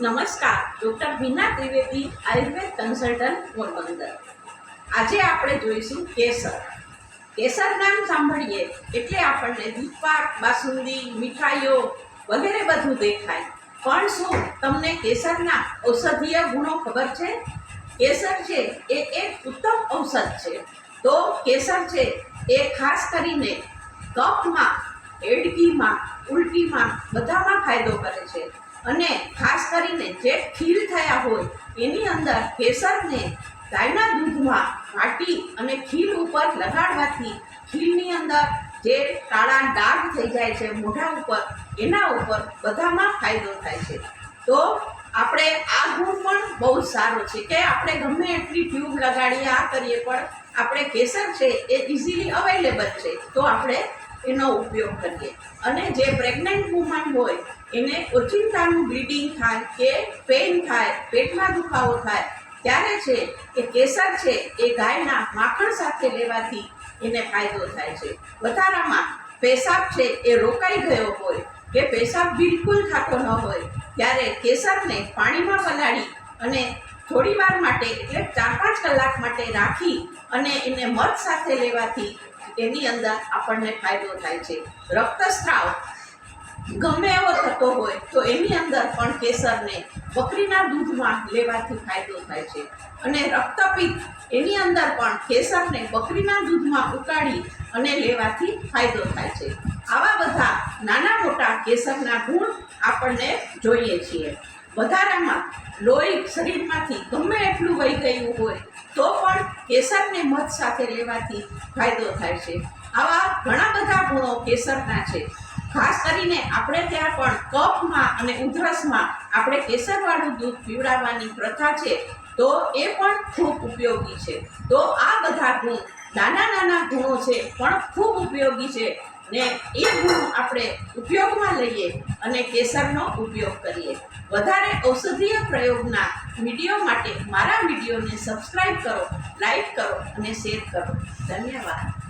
નમસ્કાર, ડૉક્ટર બીના ત્રિવેદી, આયુર્વેદ કન્સલ્ટન્ટ પોરબંદર। આજે આપણે જોઈશું કેસર। કેસર નામ સાંભળીએ એટલે આપણને દૂધપાક, બાસુંદી, મીઠાઈઓ વગેરે બધું દેખાય, પણ શું તમને કેસરના ઔષધીય ગુણો ખબર છે? કેસર છે એ એક ઉત્તમ ઔષધ છે। તો કેસર છે એ ખાસ કરીને કફમાં, એડગીમાં, ઉલટીમાં બધામાં ફાયદો કરે છે। અને ખાસ કરીને જે ખીલ થયા હોય એની અંદર કેસરને ગાયના દૂધમાં વાટી અને ખીલ ઉપર લગાડવાથી ખીલની અંદર જે કાળા ડાઘ થઈ જાય છે મોઢા ઉપર, એના ઉપર બધામાં ફાયદો થાય છે। તો આપણે આ ગુણ પણ બહુ સારો છે કે આપણે ગમે એટલી ટ્યુબ લગાડીએ, આ કરીએ, પણ આપણે કેસર છે એ ઇઝીલી અવેલેબલ છે, તો આપણે એનો ઉપયોગ કરીએ। અને જે પ્રેગ્નન્ટ વુમન હોય એને ઓચિંતાનું બ્લીડિંગ થાય કે પેઇન થાય, પેટમાં દુખાવો થાય, ત્યારે છે એ કેસર છે એ ગાયના માખણ સાથે લેવાથી એને ફાયદો થાય છે। વધારામાં પેશાબ છે એ રોકાઈ ગયો હોય કે પેશાબ બિલકુલ થતો ન હોય ત્યારે કેસરને પાણીમાં પલાળી અને થોડી વાર માટે એટલે 4-5 કલાક માટે રાખી અને એને મધ સાથે લેવાથી એની અંદર આપણને ફાયદો થાય છે। રક્તસ્રાવ ગમે એવો થતો હોય તો એની અંદર પણ કેસરને બકરીના દૂધમાં લેવાથી ફાયદો થાય છે। અને રક્તપિત્ત એની અંદર પણ કેસરને બકરીના દૂધમાં ઉકાળી અને લેવાથી ફાયદો થાય છે। આવા બધા નાના મોટા કેસરના ગુણ આપણને જોઈએ છીએ। વધારામાં લોહી શરીરમાંથી ગમે એટલું વહી ગયું હોય તો પણ કેસરને મધ સાથે લેવાથી ફાયદો થાય છે। આવા ઘણા બધા ગુણો કેસરના છે। ખાસ કરીને આપણે ત્યાં પણ કફમાં અને ઉધરસમાં આપણે કેસરવાળું દૂધ પીવડાવવાની પ્રથા છે, તો એ પણ ખૂબ ઉપયોગી છે। તો આ બધા ગુણ નાના ગુણો છે પણ ખૂબ ઉપયોગી છે, ને એ ગુણ આપણે ઉપયોગમાં લઈએ અને કેસરનો ઉપયોગ કરીએ। વધારે ઔષધીય પ્રયોગના વિડીયો માટે મારા વિડીયોને સબસ્ક્રાઈબ કરો, લાઈક કરો અને શેર કરો। ધન્યવાદ।